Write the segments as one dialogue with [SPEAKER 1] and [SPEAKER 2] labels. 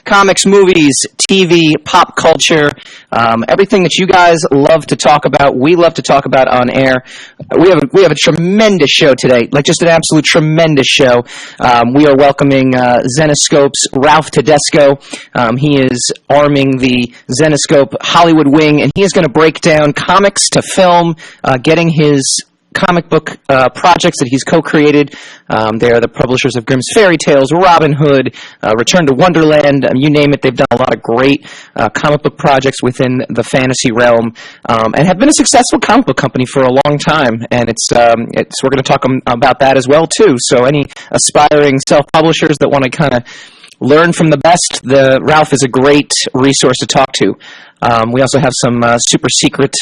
[SPEAKER 1] comics, movies, TV, pop culture, everything that you guys love to talk about, we love to talk about on air. We have a tremendous show today, like just an absolute tremendous show. We are welcoming Zenescope's Ralph Tedesco. He is arming the Zenescope Hollywood wing, and he is going to break down comics to film, getting his comic book projects that he's co-created. They are the publishers of Grimm's Fairy Tales, Robin Hood, Return to Wonderland, you name it. They've done a lot of great comic book projects within the fantasy realm, and have been a successful comic book company for a long time. And we're going to talk about that as well too. So any aspiring self-publishers that want to kind of learn from the best, Ralph is a great resource to talk to. We also have some super secret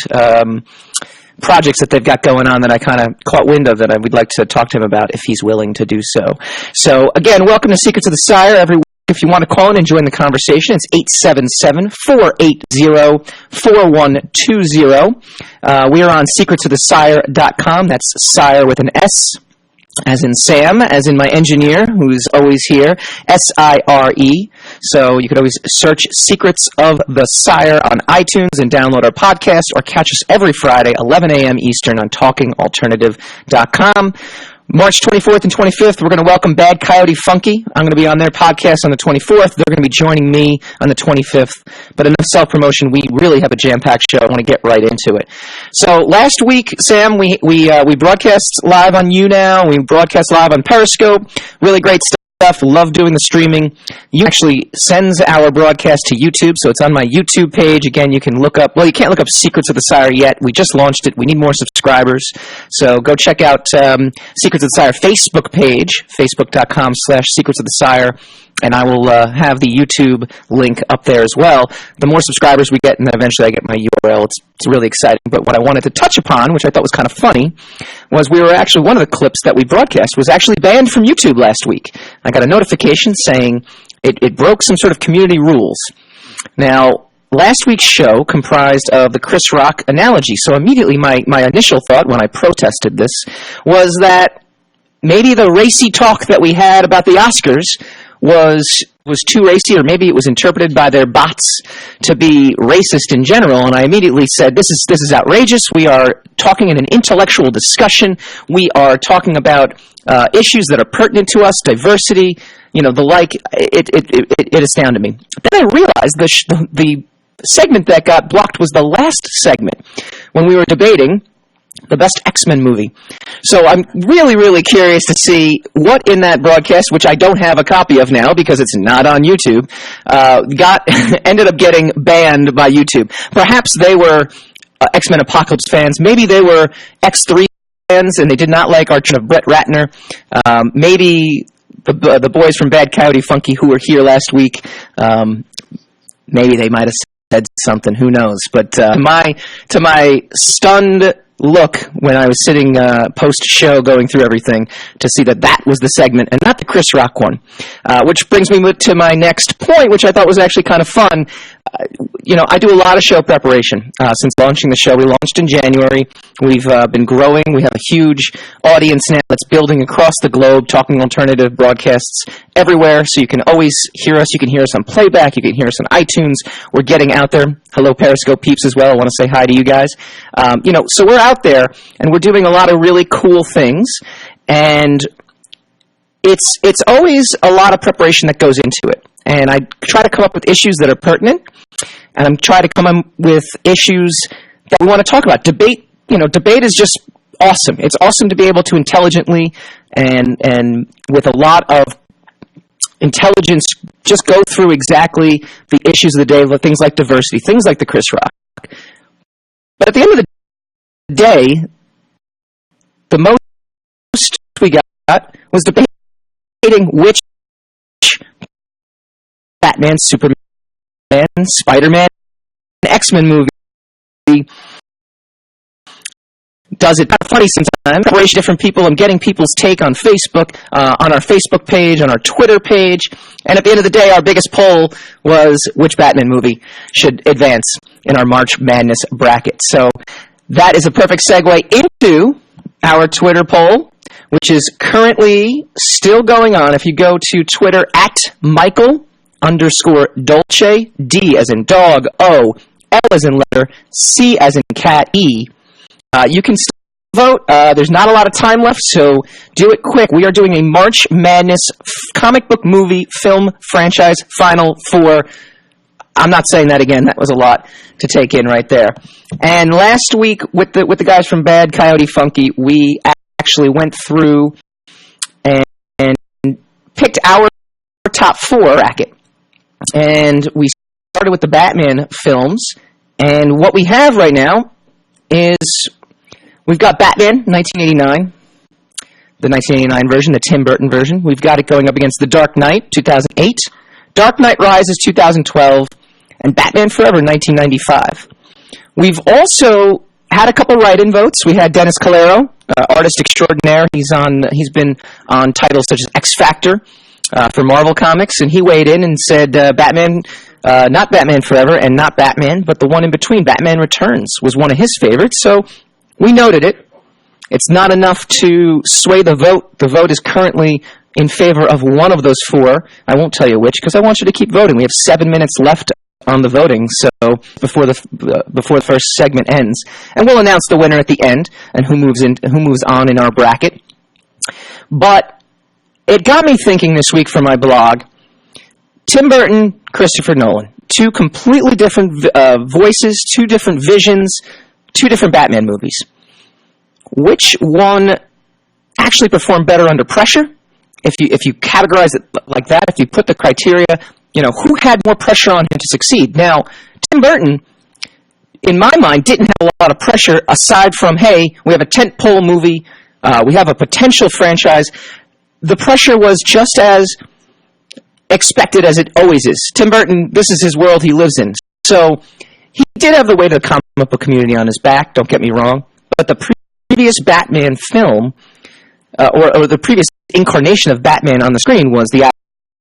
[SPEAKER 1] projects that they've got going on that I kind of caught wind of that I would like to talk to him about if he's willing to do so. So, again, welcome to Secrets of the Sire every week. If you want to call in and join the conversation, it's 877-480-4120. We are on secretsofthesire.com. That's Sire with an S, as in Sam, as in my engineer, who's always here, S-I-R-E. So you could always search Secrets of the Sire on iTunes and download our podcast, or catch us every Friday, 11 a.m. Eastern on TalkingAlternative.com. March 24th and 25th, we're going to welcome Bad Coyote Funky. I'm going to be on their podcast on the 24th. They're going to be joining me on the 25th. But enough self-promotion. We really have a jam-packed show. I want to get right into it. So last week, Sam, we broadcast live on YouNow. We broadcast live on Periscope. Really great stuff. Love doing the streaming. You actually sends our broadcast to YouTube, so it's on my YouTube page. Again, you can look up, well, you can't look up Secrets of the Sire yet. We just launched it. We need more subscribers. So go check out Secrets of the Sire Facebook page, facebook.com/Secrets of the Sire, and I will have the YouTube link up there as well. The more subscribers we get, and then eventually I get my URL, it's really exciting. But what I wanted to touch upon, which I thought was kind of funny, was one of the clips that we broadcast was actually banned from YouTube last week. I got a notification saying it broke some sort of community rules. Now, last week's show comprised of the Chris Rock analogy, so immediately my initial thought when I protested this was that maybe the racy talk that we had about the Oscars was too racy, or maybe it was interpreted by their bots to be racist in general, and I immediately said, this is outrageous. We are talking in an intellectual discussion. We are talking about issues that are pertinent to us, diversity, the like. It astounded me. Then I realized the segment that got blocked was the last segment when we were debating the best X-Men movie. So I'm really, really curious to see what in that broadcast, which I don't have a copy of now because it's not on YouTube, ended up getting banned by YouTube. Perhaps they were X-Men Apocalypse fans. Maybe they were X3 fans and they did not like our of Brett Ratner. Maybe the boys from Bad Coyote Funky who were here last week, maybe they might have said something. Who knows? But to my stunned look when I was sitting post-show going through everything to see that was the segment and not the Chris Rock one. Which brings me to my next point, which I thought was actually kind of fun. I do a lot of show preparation. Since launching the show, we launched in January. We've been growing. We have a huge audience now that's building across the globe, Talking Alternative broadcasts everywhere, so you can always hear us. You can hear us on playback. You can hear us on iTunes. We're getting out there. Hello, Periscope peeps as well. I want to say hi to you guys. So we're out there, and we're doing a lot of really cool things, and it's always a lot of preparation that goes into it. And I try to come up with issues that are pertinent, and I'm trying to come up with issues that we want to talk about. Debate is just awesome. It's awesome to be able to intelligently and with a lot of intelligence just go through exactly the issues of the day, things like diversity, things like the Chris Rock. But at the end of the day, the most we got was debating which Batman, Superman, Spider-Man, X-Men movie does it. Kind of funny sometimes. Preparation, different people. I'm getting people's take on Facebook, on our Facebook page, on our Twitter page, and at the end of the day, our biggest poll was which Batman movie should advance in our March Madness bracket. So that is a perfect segue into our Twitter poll, which is currently still going on. If you go to Twitter at Michael underscore Dolce, D as in dog, O, L as in letter, C as in cat, E. You can still vote. There's not a lot of time left, so do it quick. We are doing a March Madness comic book movie film franchise final for... I'm not saying that again. That was a lot to take in right there. And last week, with the guys from Bad Coyote Funky, we actually went through and picked our top 4 bracket. And we started with the Batman films. And what we have right now is we've got Batman 1989, the 1989 version, the Tim Burton version. We've got it going up against The Dark Knight 2008, Dark Knight Rises 2012, and Batman Forever 1995. We've also had a couple write-in votes. We had Dennis Calero, artist extraordinaire. He's been on titles such as X Factor for Marvel Comics, and he weighed in and said Batman, not Batman Forever and not Batman, but the one in between, Batman Returns, was one of his favorites. So we noted it. It's not enough to sway the vote. The vote is currently in favor of one of those 4. I won't tell you which because I want you to keep voting. We have 7 minutes left on the voting, so before the first segment ends, and we'll announce the winner at the end and who moves on in our bracket. But it got me thinking this week for my blog. Tim Burton, Christopher Nolan, 2 completely different voices, 2 different visions, 2 different Batman movies. Which one actually performed better under pressure? If you categorize it like that, if you put the criteria, who had more pressure on him to succeed? Now, Tim Burton, in my mind, didn't have a lot of pressure aside from, hey, we have a tentpole movie, we have a potential franchise. The pressure was just as expected as it always is. Tim Burton, this is his world he lives in. So he did have the weight of the comic book community on his back, don't get me wrong, but the previous Batman film, or the previous incarnation of Batman on the screen was the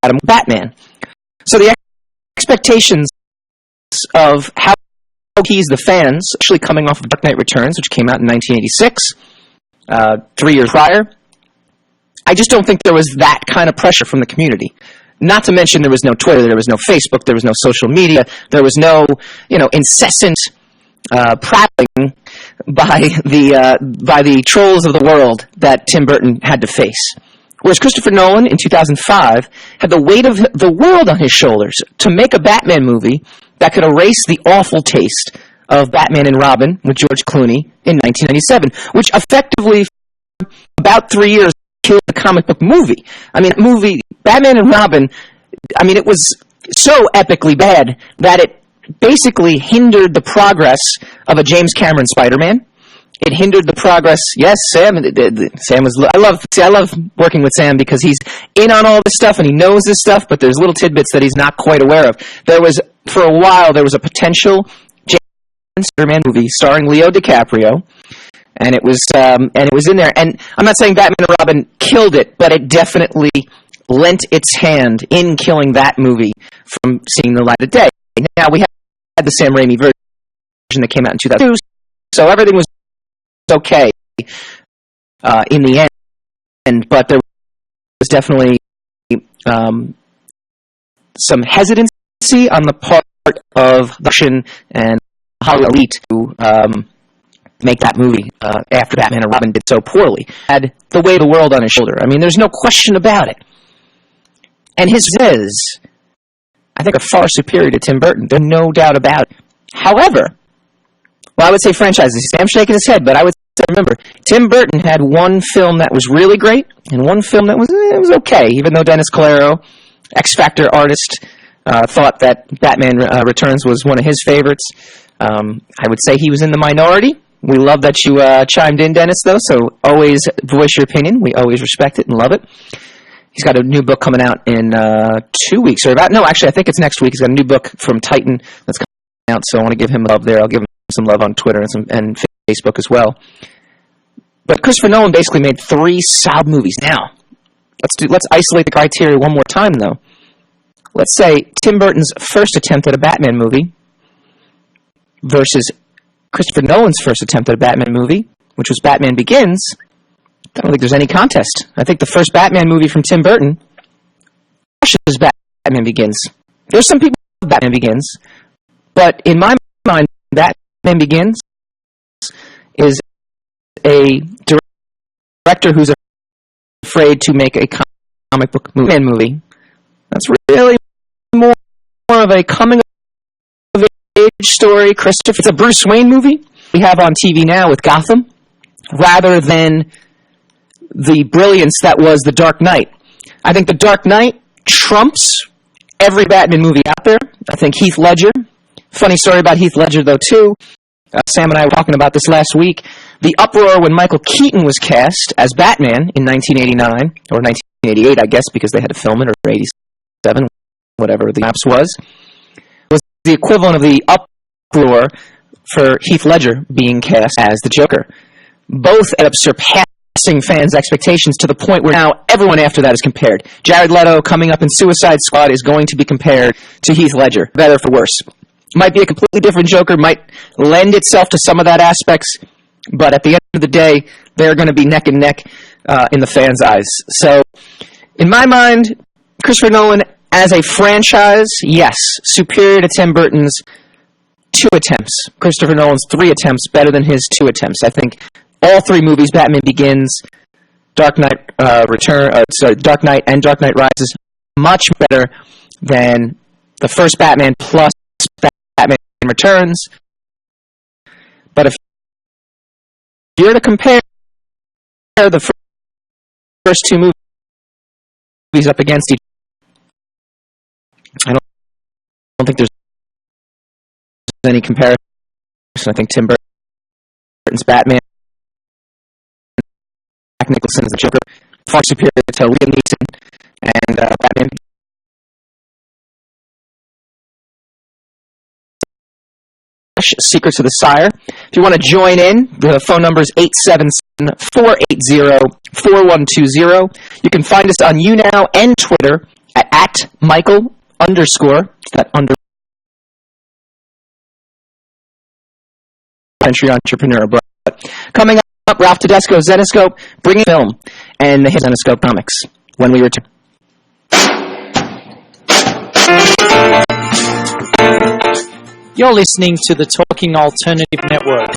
[SPEAKER 1] Adam Batman. So the expectations of how he's the fans, actually coming off of Dark Knight Returns, which came out in 1986, 3 years prior, I just don't think there was that kind of pressure from the community. Not to mention there was no Twitter, there was no Facebook, there was no social media, there was no, incessant prattling by the trolls of the world that Tim Burton had to face. Whereas Christopher Nolan, in 2005, had the weight of the world on his shoulders to make a Batman movie that could erase the awful taste of Batman and Robin with George Clooney in 1997, which effectively, about 3 years, killed the comic book movie. I mean, Batman and Robin, it was so epically bad that it basically hindered the progress of a James Cameron Spider-Man. It hindered the progress. Yes, Sam. Sam was. I love working with Sam because he's in on all this stuff and he knows this stuff. But there's little tidbits that he's not quite aware of. For a while, there was a potential James Spider-Man movie starring Leo DiCaprio, and it was in there. And I'm not saying Batman and Robin killed it, but it definitely lent its hand in killing that movie from seeing the light of day. Now we had the Sam Raimi version that came out in 2002, so everything was okay in the end, but there was definitely some hesitancy on the part of the Russian and Hollywood elite to make that movie after Batman and Robin did so poorly. Had the weight of the world on his shoulder. There's no question about it. And his is, I think, are far superior to Tim Burton. There's no doubt about it. However, I would say franchises. Sam's shaking his head, but I would say, remember, Tim Burton had one film that was really great and one film that was okay, even though Dennis Calero, X Factor artist, thought that Batman Returns was one of his favorites. I would say he was in the minority. We love that you chimed in, Dennis, though, so always voice your opinion. We always respect it and love it. He's got a new book coming out in 2 weeks, I think it's next week. He's got a new book from Titan that's coming out, so I want to give him love there. I'll give him some love on Twitter and Facebook as well. But Christopher Nolan basically made 3 solid movies. Now, let's isolate the criteria one more time, though. Let's say Tim Burton's first attempt at a Batman movie versus Christopher Nolan's first attempt at a Batman movie, which was Batman Begins. I don't think there's any contest. I think the first Batman movie from Tim Burton crushes Batman Begins. There's some people who love Batman Begins, but in my mind, Batman Begins is a director who's afraid to make a comic book movie. That's really more of a coming-of-age story. Christopher, it's a Bruce Wayne movie we have on TV now with Gotham, rather than the brilliance that was The Dark Knight. I think The Dark Knight trumps every Batman movie out there. I think Heath Ledger, funny story about Heath Ledger, though, too. Sam and I were talking about this last week. The uproar when Michael Keaton was cast as Batman in 1989, or 1988, I guess, because they had to film it, or 87, whatever the maps was the equivalent of the uproar for Heath Ledger being cast as the Joker. Both ended up surpassing fans' expectations to the point where now everyone after that is compared. Jared Leto coming up in Suicide Squad is going to be compared to Heath Ledger, better for worse. Might be a completely different Joker, might lend itself to some of that aspects, but at the end of the day, they're going to be neck and neck in the fans' eyes. So, in my mind, Christopher Nolan, as a franchise, yes, superior to Tim Burton's 2 attempts. Christopher Nolan's 3 attempts better than his 2 attempts. I think all 3 movies, Batman Begins, Dark Knight Dark Knight and Dark Knight Rises, much better than the first Batman plus Batman Returns. But if you're to compare the first 2 movies up against each other, I don't think there's any comparison. I think Tim Burton's Batman, Jack Nicholson as the Joker, far superior to Liam Neeson and Batman. Secrets of the Sire. If you want to join in, the phone number is 877-480-4120. You can find us on YouNow and Twitter at Michael_, that under country entrepreneur. But coming up, Ralph Tedesco, Zenoscope, bringing film, and the Zenoscope comics when we return.
[SPEAKER 2] You're listening to the Talking Alternative Network.